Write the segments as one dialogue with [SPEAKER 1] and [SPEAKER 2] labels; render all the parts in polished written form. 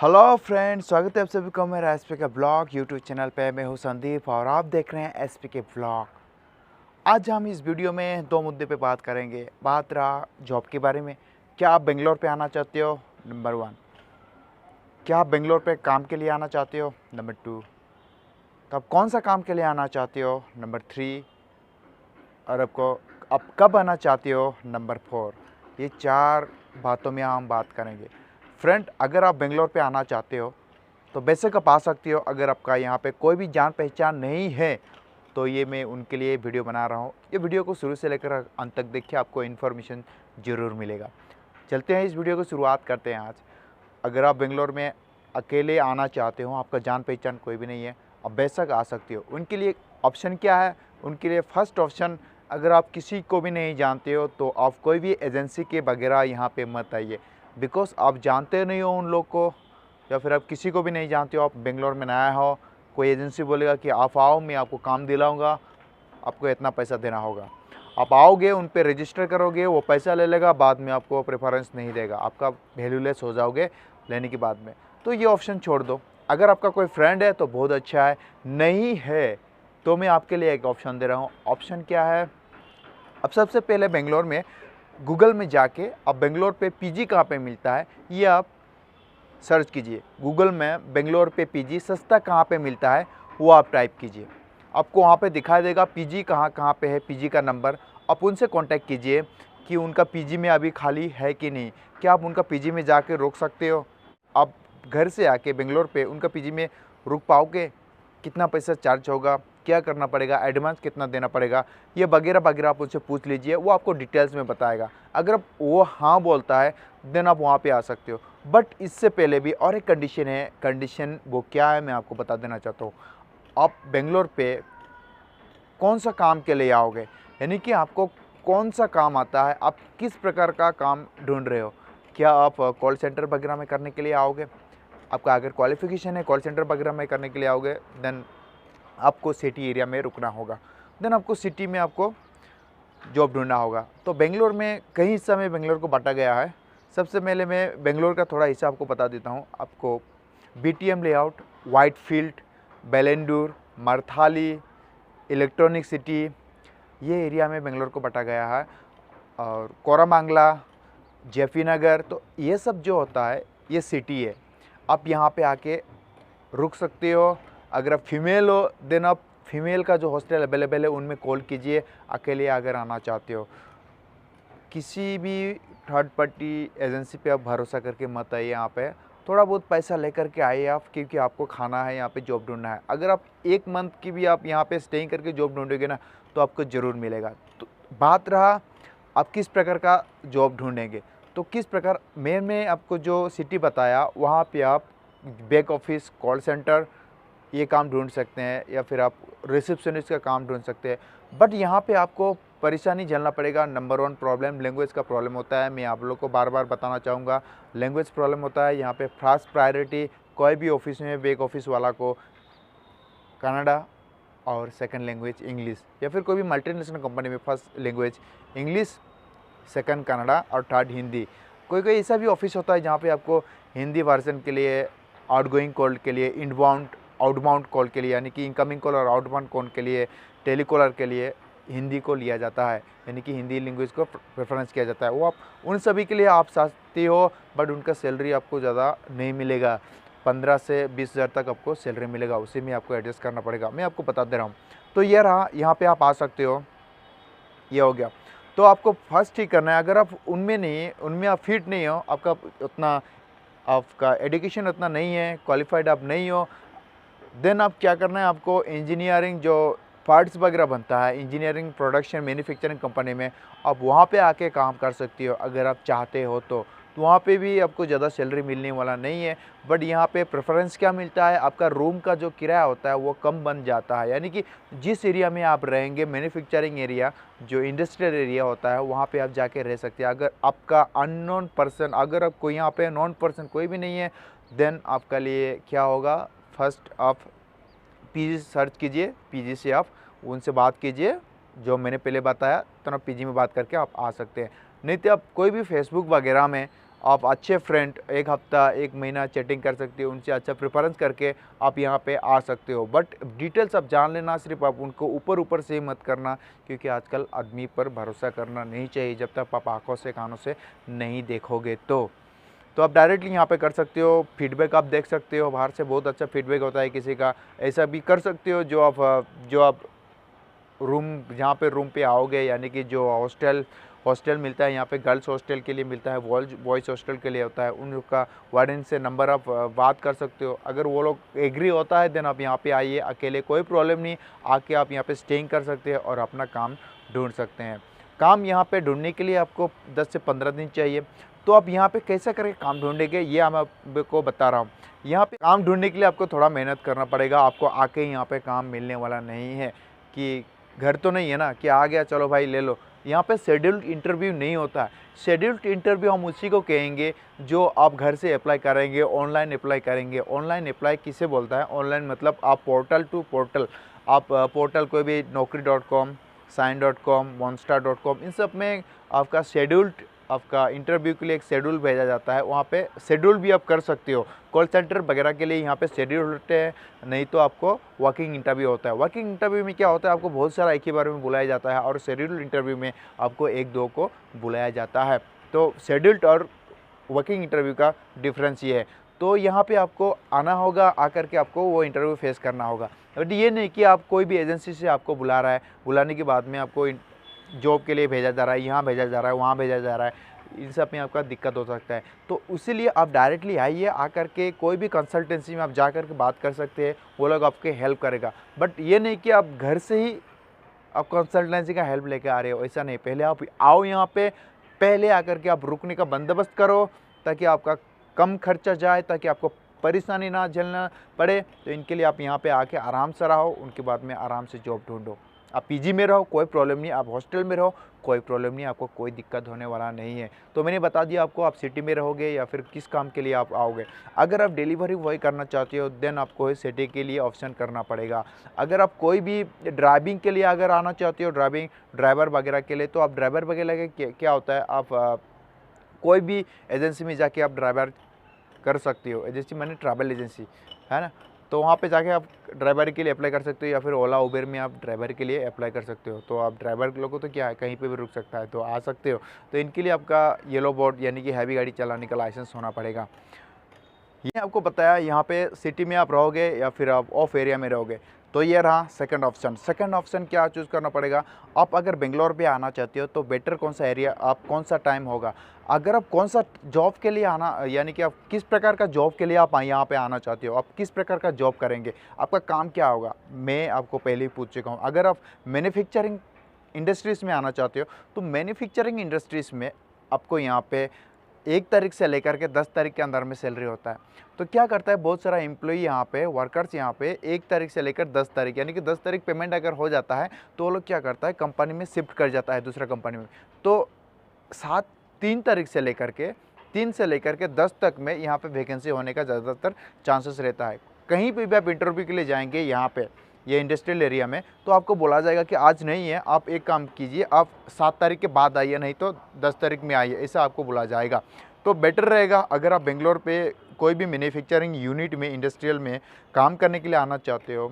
[SPEAKER 1] Hello friends, स्वागत है आप सभी को मेरा एसपी के ब्लॉग यूट्यूब चैनल पे। मैं हूं संदीप और आप देख रहे हैं एसपी के ब्लॉग। आज हम इस वीडियो में दो मुद्दे पे बात करेंगे। बात रहा जॉब के बारे में। क्या आप बेंगलोर पे आना चाहते हो? नंबर 1। क्या आप बेंगलोर पे काम के लिए आना चाहते हो? नंबर 2। तो आप कौन सा काम के लिए आना चाहते हो? नंबर 3। और आप कब आना चाहते हो? नंबर 4। ये 4 बातों में हम बात करेंगे। फ्रेंड, अगर आप बेंगलोर पे आना चाहते हो तो बेशक आप आ सकते हो। अगर आपका यहाँ पे कोई भी जान पहचान नहीं है तो ये मैं उनके लिए वीडियो बना रहा हूँ। ये वीडियो को शुरू से लेकर अंत तक देखिए, आपको इन्फॉर्मेशन ज़रूर मिलेगा। चलते हैं, इस वीडियो को शुरुआत करते हैं आज। अगर आप बेंगलोर में अकेले आना चाहते हो, आपका जान पहचान कोई भी नहीं है, आप बेशक आ सकते हो। उनके लिए ऑप्शन क्या है? उनके लिए फर्स्ट ऑप्शन, अगर आप किसी को भी नहीं जानते हो तो आप कोई भी एजेंसी के वगैरह यहाँ पे मत आइए। बिकॉज आप जानते नहीं हो उन लोग को, या फिर आप किसी को भी नहीं जानते हो, आप बेंगलोर में नया हो, कोई एजेंसी बोलेगा कि आप आओ, मैं आपको काम दिलाऊंगा, आपको इतना पैसा देना होगा। आप आओगे, उन पे रजिस्टर करोगे, वो पैसा ले लेगा, बाद में आपको प्रेफरेंस नहीं देगा, आपका वैल्यूलेस हो जाओगे लेने के बाद में। तो ये ऑप्शन छोड़ दो। अगर आपका कोई फ्रेंड है तो बहुत अच्छा है, नहीं है तो मैं आपके लिए एक ऑप्शन दे रहा हूँ। ऑप्शन क्या है? अब सबसे पहले बेंगलोर में गूगल में जाके आप बेंगलोर पे पीजी कहाँ पे मिलता है ये आप सर्च कीजिए। गूगल में बेंगलोर पे पीजी सस्ता कहाँ पे मिलता है वो आप टाइप कीजिए। आपको वहाँ पे दिखाई देगा पीजी कहाँ कहाँ पे है, पीजी का नंबर। आप उनसे कांटेक्ट कीजिए कि उनका पीजी में अभी खाली है कि नहीं। क्या आप उनका पीजी में जाके रोक सकते हो? आप घर से आके बेंगलोर पे उनका पीजी में रुक पाओगे? कितना पैसा चार्ज होगा, क्या करना पड़ेगा, एडवांस कितना देना पड़ेगा, ये वगैरह वगैरह आप उनसे पूछ लीजिए, वो आपको डिटेल्स में बताएगा। अगर वो हाँ बोलता है देन आप वहाँ पे आ सकते हो। बट इससे पहले भी और एक कंडीशन है। कंडीशन वो क्या है मैं आपको बता देना चाहता हूँ। आप बेंगलोर पे कौन सा काम के लिए आओगे, यानी कि आपको कौन सा काम आता है, आप किस प्रकार का काम ढूंढ रहे हो। क्या आप कॉल सेंटर वगैरह में करने के लिए आओगे? आपका अगर क्वालिफिकेशन है कॉल सेंटर वगैरह में करने के लिए आओगे, देन आपको सिटी एरिया में रुकना होगा। देन आपको सिटी में आपको जॉब ढूंढना होगा। तो बेंगलोर में कई हिस्सा में बेंगलोर को बांटा गया है। सबसे पहले मैं बेंगलोर का थोड़ा हिस्सा आपको बता देता हूँ। आपको BTM layout, Whitefield, Bellandur, Marathahalli, electronic city, ये एरिया में बेंगलोर को बांटा गया है। और कोरामांगला, जेपी नगर, तो ये सब जो होता है ये सिटी है। आप यहाँ पे आके रुक सकते हो। अगर आप फीमेल हो देन आप फीमेल का जो हॉस्टल अवेलेबल है उनमें कॉल कीजिए, अकेले अगर आना चाहते हो। किसी भी थर्ड पार्टी एजेंसी पे आप भरोसा करके मत आइए। यहाँ पे थोड़ा बहुत पैसा लेकर के आइए आप, क्योंकि आपको खाना है, यहाँ पे जॉब ढूंढना है। अगर आप 1 मंथ की भी आप यहाँ पे स्टेइंग करके जॉब ढूंढोगे ना तो आपको ज़रूर मिलेगा। तो बात रहा आप किस प्रकार का जॉब ढूंढेंगे, तो किस प्रकार मैंने आपको जो सिटी बताया वहाँ पे आप बैक ऑफिस, कॉल सेंटर ये काम ढूंढ सकते हैं, या फिर आप रिसेप्शनिस्ट का काम ढूंढ सकते हैं। बट यहाँ पे आपको परेशानी झेलना पड़ेगा। नंबर 1 प्रॉब्लम लैंग्वेज का प्रॉब्लम होता है। मैं आप लोग को बार बार बताना चाहूँगा, लैंग्वेज प्रॉब्लम होता है। यहाँ पे फर्स्ट प्रायोरिटी कोई भी ऑफिस में बैक ऑफिस वाला को कन्नड़ा और सेकंड लैंग्वेज इंग्लिश, या फिर कोई भी मल्टीनेशनल कंपनी में first language English, second Kannada और थर्ड हिंदी। कोई कोई ऐसा भी ऑफिस होता है जहाँ पे आपको हिंदी वर्जन के लिए, आउटगोइंग कॉल के लिए, इनबाउंड आउटबाउंड कॉल के लिए, यानी कि इनकमिंग कॉल और आउटबाउंड कॉल के लिए, टेलीकॉलर के लिए हिंदी को लिया जाता है, यानी कि हिंदी लैंग्वेज को प्रेफरेंस किया जाता है। वो आप उन सभी के लिए आप सकते हो, बट उनका सैलरी आपको ज़्यादा नहीं मिलेगा। 15 से 20 हज़ार तक आपको सैलरी मिलेगा, उसी में आपको एडजस्ट करना पड़ेगा। मैं आपको बता दे रहा हूँ। तो ये रहा, यहाँ पर आप आ सकते हो, ये हो गया। तो आपको फर्स्ट ही करना है, अगर आप उनमें आप फिट नहीं हो, आपका एजुकेशन उतना नहीं है, क्वालिफाइड आप नहीं हो, देन आप क्या करना है, आपको इंजीनियरिंग जो पार्ट्स वगैरह बनता है, इंजीनियरिंग प्रोडक्शन मैन्युफैक्चरिंग कंपनी में आप वहाँ पे आके काम कर सकती हो अगर आप चाहते हो तो। वहाँ पे भी आपको ज़्यादा सैलरी मिलने वाला नहीं है, बट यहाँ पे प्रेफरेंस क्या मिलता है, आपका रूम का जो किराया होता है वो कम बन जाता है। यानी कि जिस एरिया में आप रहेंगे, मैन्युफैक्चरिंग एरिया जो इंडस्ट्रियल एरिया होता है, वहाँ पे आप जाके रह सकते हैं। अगर आपका अननोन पर्सन, अगर आप कोई यहाँ पे नॉन पर्सन कोई भी नहीं है, देन आपका लिए क्या होगा, फर्स्ट आप पीजी सर्च कीजिए, पीजी से आप उनसे बात कीजिए जो मैंने पहले बताया, तो ना पीजी में बात करके आप आ सकते हैं। नहीं तो आप कोई भी फेसबुक वगैरह में आप अच्छे फ्रेंड 1 हफ्ता 1 महीना चैटिंग कर सकते हो, उनसे अच्छा प्रेफरेंस करके आप यहाँ पे आ सकते हो। बट डिटेल्स आप जान लेना, सिर्फ आप उनको ऊपर ऊपर से ही मत करना, क्योंकि आजकल आदमी पर भरोसा करना नहीं चाहिए जब तक आप आँखों से कानों से नहीं देखोगे तो आप डायरेक्टली यहाँ पे कर सकते हो। फीडबैक आप देख सकते हो, बाहर से बहुत अच्छा फीडबैक होता है किसी का। ऐसा भी कर सकते हो जो आप रूम जहाँ पे रूम पे आओगे, यानी कि जो हॉस्टल मिलता है यहाँ पे, गर्ल्स हॉस्टल के लिए मिलता है, बॉयज़ हॉस्टल के लिए होता है, उन लोग का वार्डन से नंबर आप बात कर सकते हो। अगर वो लोग एग्री होता है देन आप यहाँ पे आइए, अकेले कोई प्रॉब्लम नहीं, आके आप यहाँ पे स्टेइंग कर सकते हैं और अपना काम ढूंढ सकते हैं। काम यहाँ पे ढूंढने के लिए आपको 10 से 15 दिन चाहिए। तो आप यहाँ पे कैसे करके काम ढूंढेंगे ये मैं आपको बता रहा हूँ। यहाँ पे काम ढूंढने के लिए आपको थोड़ा मेहनत करना पड़ेगा। आपको आके यहाँ पे काम मिलने वाला नहीं है कि घर तो नहीं है ना कि आ गया चलो भाई ले लो। यहाँ पे शेड्यूल्ड इंटरव्यू नहीं होता है। शेड्यूल्ड इंटरव्यू हम उसी को कहेंगे जो आप घर से अप्लाई करेंगे, ऑनलाइन अप्लाई करेंगे। ऑनलाइन अप्लाई किसे बोलता है? ऑनलाइन मतलब आप पोर्टल टू पोर्टल, आप पोर्टल कोई भी naukri.com, sign.com, monster.com, इन सब में आपका शेड्यूल्ड, आपका इंटरव्यू के लिए एक शेड्यूल भेजा जाता है। वहाँ पे शेड्यूल भी आप कर सकते हो। कॉल सेंटर वगैरह के लिए यहाँ पे शेड्यूल होते हैं, नहीं तो आपको वर्किंग इंटरव्यू होता है। वर्किंग इंटरव्यू में क्या होता है, आपको बहुत सारा एक ही बार में बुलाया जाता है, और शेड्यूल्ड इंटरव्यू में आपको 1-2 को बुलाया जाता है। तो शेड्यूल्ड और वर्किंग इंटरव्यू का डिफरेंस ये है। तो यहाँ पे आपको आना होगा, आकर के आपको वो इंटरव्यू फेस करना होगा। बट ये नहीं कि आप कोई भी एजेंसी से आपको बुला रहा है, बुलाने के बाद में आपको जॉब के लिए भेजा जा रहा है, यहाँ भेजा जा रहा है, वहाँ भेजा जा रहा है, इन सब में आपका दिक्कत हो सकता है। तो इसीलिए आप डायरेक्टली आइए, आकर के कोई भी कंसल्टेंसी में आप जा कर के बात कर सकते हैं, वो लोग आपके हेल्प करेगा। बट ये नहीं कि आप घर से ही आप कंसल्टेंसी का हेल्प लेके आ रहे हो, ऐसा नहीं। पहले आप आओ यहाँ पे, पहले आकर के आप रुकने का बंदोबस्त करो, ताकि आपका कम खर्चा जाए, ताकि आपको परेशानी ना झेलना पड़े। तो इनके लिए आप यहाँ पे आके आराम से रहो, उनके बाद में आराम से जॉब ढूंढो। आप पीजी में रहो कोई प्रॉब्लम नहीं, आप हॉस्टल में रहो कोई प्रॉब्लम नहीं, आपको कोई दिक्कत होने वाला नहीं है। तो मैंने बता दिया आपको, आप सिटी में रहोगे या फिर किस काम के लिए आप आओगे। अगर आप डिलीवरी बॉय करना चाहते हो देन आपको सिटी के लिए ऑप्शन करना पड़ेगा। अगर आप कोई भी ड्राइविंग के लिए अगर आना चाहते हो, ड्राइवर वगैरह के लिए, तो आप ड्राइवर वगैरह के क्या होता है, आप कोई भी एजेंसी में जाके आप ड्राइवर कर सकते हो। एजेंसी मैंने ट्रैवल एजेंसी है ना, तो वहाँ पे जाके आप ड्राइवर के लिए अप्लाई कर सकते हो, या फिर ओला उबेर में आप ड्राइवर के लिए अप्लाई कर सकते हो। तो आप ड्राइवर लोगों तो क्या है, कहीं पे भी रुक सकता है, तो आ सकते हो। तो इनके लिए आपका येलो बोर्ड यानी कि हैवी गाड़ी चलाने का लाइसेंस होना पड़ेगा। ये आपको बताया, यहाँ पे सिटी में आप रहोगे या फिर आप ऑफ एरिया में रहोगे। तो ये रहा सेकंड ऑप्शन। सेकंड ऑप्शन क्या चूज़ करना पड़ेगा, आप अगर बेंगलोर पे आना चाहते हो तो बेटर कौन सा एरिया, आप कौन सा टाइम होगा। अगर आप कौन सा जॉब के लिए आना, यानी कि आप किस प्रकार का जॉब के लिए आप यहाँ पे आना चाहते हो, आप किस प्रकार का जॉब करेंगे, आपका काम क्या होगा, मैं आपको पहले ही पूछ चुका हूँ। अगर आप मैन्युफैक्चरिंग इंडस्ट्रीज़ में आना चाहते हो तो मैन्युफैक्चरिंग इंडस्ट्रीज़ में आपको यहाँ पे 1 तारीख से लेकर के 10 तारीख के अंदर में सैलरी होता है। तो क्या करता है, बहुत सारा एम्प्लॉई यहाँ पे, वर्कर्स यहाँ पे 1 तारीख से लेकर 10 तारीख, यानी कि 10 तारीख पेमेंट अगर हो जाता है तो वो लोग क्या करता है, कंपनी में शिफ्ट कर जाता है दूसरा कंपनी में। तो 3 तारीख से लेकर के 3 से लेकर के 10 तक में यहाँ पे वैकेंसी होने का ज़्यादातर चांसेस रहता है। कहीं पे भी आप इंटरव्यू के लिए जाएंगे यहाँ पे, ये इंडस्ट्रियल एरिया में, तो आपको बोला जाएगा कि आज नहीं है, आप एक काम कीजिए, आप 7 तारीख के बाद आइए, नहीं तो 10 तारीख में आइए, ऐसा आपको बोला जाएगा। तो बेटर रहेगा अगर आप बेंगलोर पे कोई भी मैन्युफैक्चरिंग यूनिट में, इंडस्ट्रियल में काम करने के लिए आना चाहते हो,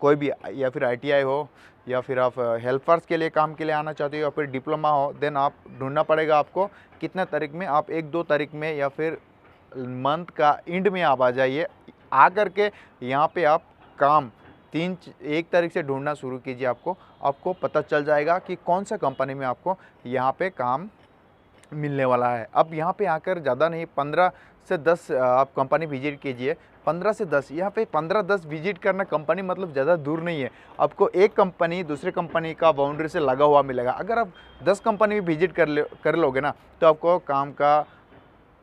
[SPEAKER 1] कोई भी, या फिर ITI हो, या फिर आप हेल्पर्स के लिए काम के लिए आना चाहते हो, या फिर डिप्लोमा हो, देन आप ढूंढना पड़ेगा आपको कितने तारीख में, आप 1-2 तारीख में या फिर मंथ का एंड में आप आ जाइए। आ करके यहाँ पे आप काम 1 तारीख से ढूंढना शुरू कीजिए। आपको पता चल जाएगा कि कौन सा कंपनी में आपको यहाँ पे काम मिलने वाला है। अब यहाँ पे आकर ज़्यादा नहीं, 15 से 10 आप कंपनी विजिट कीजिए। 15 से 10, यहाँ पे 15-10 विजिट करना कंपनी मतलब ज़्यादा दूर नहीं है। आपको एक कंपनी दूसरे कंपनी का बाउंड्री से लगा हुआ मिलेगा। अगर आप 10 कंपनी भी विजिट कर लोगे ना, तो आपको काम का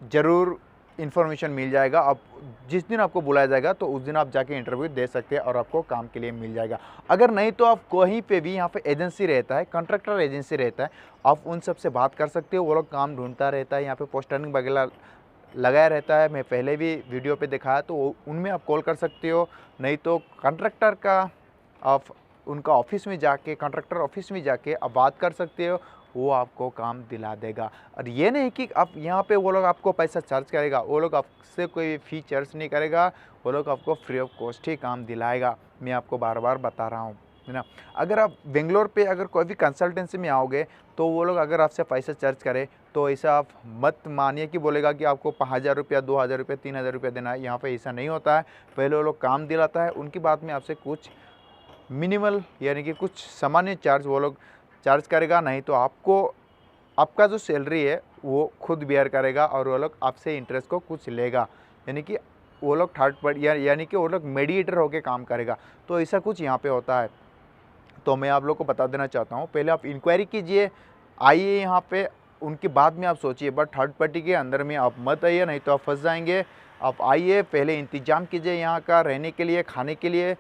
[SPEAKER 1] ज़रूर इन्फॉर्मेशन मिल जाएगा। आप जिस दिन आपको बुलाया जाएगा तो उस दिन आप जाके इंटरव्यू दे सकते हैं और आपको काम के लिए मिल जाएगा। अगर नहीं तो आप कहीं पे भी, यहाँ पे एजेंसी रहता है, कॉन्ट्रैक्टर एजेंसी रहता है, आप उन सब से बात कर सकते हो। वो लोग काम ढूंढता रहता है, यहाँ पे पोस्टरिंग वगैरह लगाया रहता है, मैं पहले भी वीडियो पे दिखाया, तो उनमें आप कॉल कर सकते हो। नहीं तो कॉन्ट्रैक्टर का आप उनका ऑफिस में जाके, कॉन्ट्रैक्टर ऑफिस में जाके आप बात कर सकते हो। वो आपको काम दिला देगा। और ये नहीं कि आप यहाँ पे वो लोग आपको पैसा चार्ज करेगा, वो लोग आपसे कोई फ़ी चार्ज नहीं करेगा, वो लोग आपको फ्री ऑफ कॉस्ट ही काम दिलाएगा। मैं आपको बार-बार बता रहा हूँ, है ना। अगर आप बेंगलोर पे अगर कोई भी कंसल्टेंसी में आओगे तो वो लोग अगर आपसे पैसा चार्ज करें तो ऐसा आप मत मानिए कि बोलेगा कि आपको 5,000 रुपया, 2,000 रुपया, 3,000 रुपया देना है। यहाँ पे ऐसा नहीं होता है। पहले वो लोग काम दिलाता है, उनके बाद में आपसे कुछ मिनिमल यानी कि कुछ सामान्य चार्ज वो लोग चार्ज करेगा, नहीं तो आपको आपका जो सैलरी है वो खुद बेयर करेगा और वो लोग आपसे इंटरेस्ट को कुछ लेगा। यानी कि वो लोग थर्ड पार्टी यानी कि वो लोग मीडिएटर होकर काम करेगा। तो ऐसा कुछ यहाँ पे होता है। तो मैं आप लोग को बता देना चाहता हूँ, पहले आप इंक्वायरी कीजिए, आइए यहाँ पे, उनके बाद में आप सोचिए। बट थर्ड पार्टी के अंदर में आप मत आइए, नहीं तो आप फंस जाएंगे। आप आइए, पहले इंतज़ाम कीजिए यहाँ का रहने के लिए, खाने के लिए,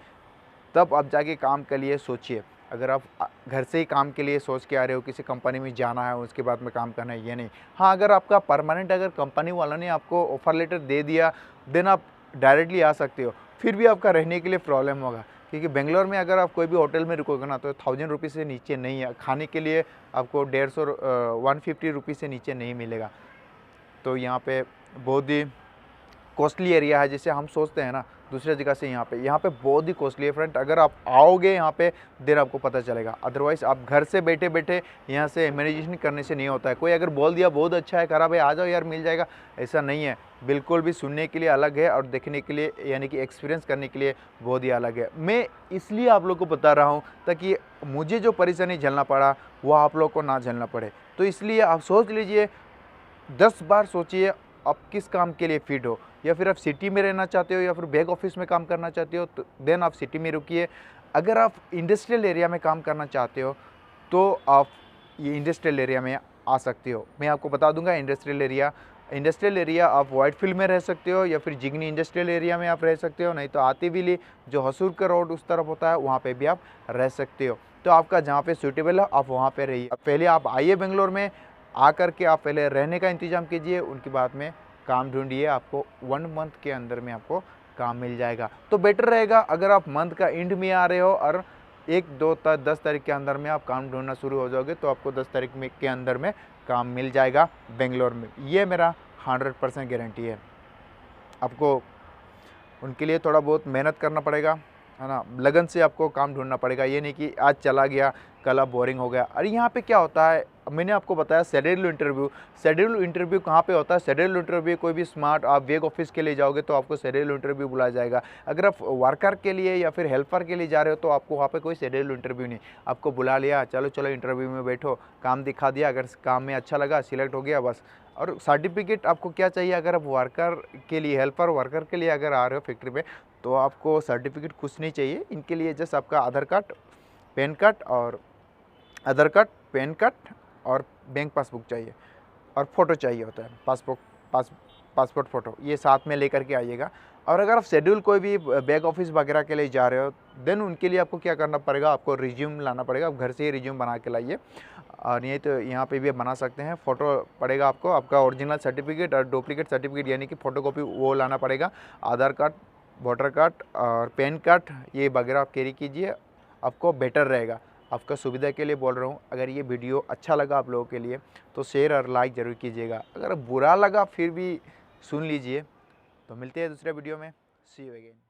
[SPEAKER 1] तब आप जाके काम के लिए सोचिए। अगर आप घर से ही काम के लिए सोच के आ रहे हो, किसी कंपनी में जाना है उसके बाद में काम करना है, ये नहीं। हाँ, अगर आपका परमानेंट अगर कंपनी वालों ने आपको ऑफ़र लेटर दे दिया, देन आप डायरेक्टली आ सकते हो। फिर भी आपका रहने के लिए प्रॉब्लम होगा, क्योंकि बेंगलोर में अगर आप कोई भी होटल में रुकोगे ना तो 1,000 रुपीज़ से नीचे नहीं है। खाने के लिए आपको 150 150 रुपीज़ से नीचे नहीं मिलेगा। तो यहाँ पे बहुत ही कॉस्टली एरिया है, जैसे हम सोचते हैं ना दूसरे जगह से। यहाँ पे बहुत ही कॉस्टली है फ्रेंड। अगर आप आओगे यहाँ पे देन आपको पता चलेगा। अदरवाइज़ आप घर से बैठे बैठे यहाँ से इमेजिनेशन करने से नहीं होता है। कोई अगर बोल दिया बहुत अच्छा है, खराब है, आ जाओ यार मिल जाएगा, ऐसा नहीं है। बिल्कुल भी सुनने के लिए अलग है और देखने के लिए यानी कि एक्सपीरियंस करने के लिए बहुत ही अलग है। मैं इसलिए आप लोग को बता रहा हूँ ताकि मुझे जो परेशानी झेलना पड़ा वो आप लोग को ना झेलना पड़े। तो इसलिए आप सोच लीजिए, 10 बार सोचिए आप किस काम के लिए फिट हो। या फिर आप सिटी में रहना चाहते हो या फिर बैक ऑफिस में काम करना चाहते हो तो देन आप सिटी में रुकिए। अगर आप इंडस्ट्रियल एरिया में काम करना चाहते हो तो आप ये इंडस्ट्रियल एरिया में आ सकते हो। मैं आपको बता दूंगा इंडस्ट्रियल एरिया आप वाइट फील्ड में रह सकते हो या फिर जिगनी इंडस्ट्रियल एरिया में आप रह सकते हो, नहीं तो आतीविली जो हसूर का रोड उस तरफ होता है वहाँ पे भी आप रह सकते हो। तो आपका जहाँ पे सूटेबल है आप वहाँ पे रहिए। पहले आप आइए बेंगलोर में, आकर के आप पहले रहने का इंतज़ाम कीजिए, उनके बाद में काम ढूंढिए। आपको 1 मंथ के अंदर में आपको काम मिल जाएगा। तो बेटर रहेगा अगर आप मंथ का एंड में आ रहे हो और 10 तारीख के अंदर में आप काम ढूंढना शुरू हो जाओगे तो आपको 10 तारीख में के अंदर में काम मिल जाएगा बेंगलोर में। ये मेरा 100% गारंटी है। आपको उनके लिए थोड़ा बहुत मेहनत करना पड़ेगा, है ना, लगन से आपको काम ढूंढना पड़ेगा। ये नहीं कि आज चला गया कल अब बोरिंग हो गया। अरे यहाँ पे क्या होता है, मैंने आपको बताया शेड्यूल इंटरव्यू कहाँ पे होता है। शेड्यूल इंटरव्यू कोई भी स्मार्ट आप वेग ऑफिस के लिए जाओगे तो आपको शेड्यूल इंटरव्यू बुलाया जाएगा। अगर आप वर्कर के लिए या फिर हेल्पर के लिए जा रहे हो तो आपको वहाँ पे कोई शेड्यूल इंटरव्यू नहीं, आपको बुला लिया, चलो चलो इंटरव्यू में बैठो, काम दिखा दिया, अगर काम में अच्छा लगा सिलेक्ट हो गया बस। और सर्टिफिकेट आपको क्या चाहिए, अगर आप वर्कर के लिए हेल्पर वर्कर के लिए अगर आ रहे हो फैक्ट्री में तो आपको सर्टिफिकेट कुछ नहीं चाहिए। इनके लिए जस्ट आपका आधार कार्ड, पैन कार्ड और बैंक पासबुक चाहिए और फ़ोटो चाहिए होता है, पासपोर्ट फ़ोटो, ये साथ में लेकर के आइएगा। और अगर आप शेड्यूल कोई भी बैक ऑफिस वगैरह के लिए जा रहे हो देन उनके लिए आपको क्या करना पड़ेगा, आपको रिज्यूम लाना पड़ेगा। आप घर से ही रिज्यूम बना के लाइए, और नहीं तो यहाँ पे भी बना सकते हैं। फ़ोटो पड़ेगा आपको, आपका ओरिजिनल सर्टिफिकेट और डुप्लीकेट सर्टिफिकेट यानी कि फ़ोटोकॉपी वो लाना पड़ेगा। आधार कार्ड, वोटर कार्ड और पैन कार्ड ये वगैरह आप कैरी कीजिए, आपको बेटर रहेगा। आपका सुविधा के लिए बोल रहा हूँ। अगर ये वीडियो अच्छा लगा आप लोगों के लिए तो शेयर और लाइक ज़रूर कीजिएगा। अगर बुरा लगा फिर भी सुन लीजिए। तो मिलते हैं दूसरे वीडियो में। सी यू अगेन।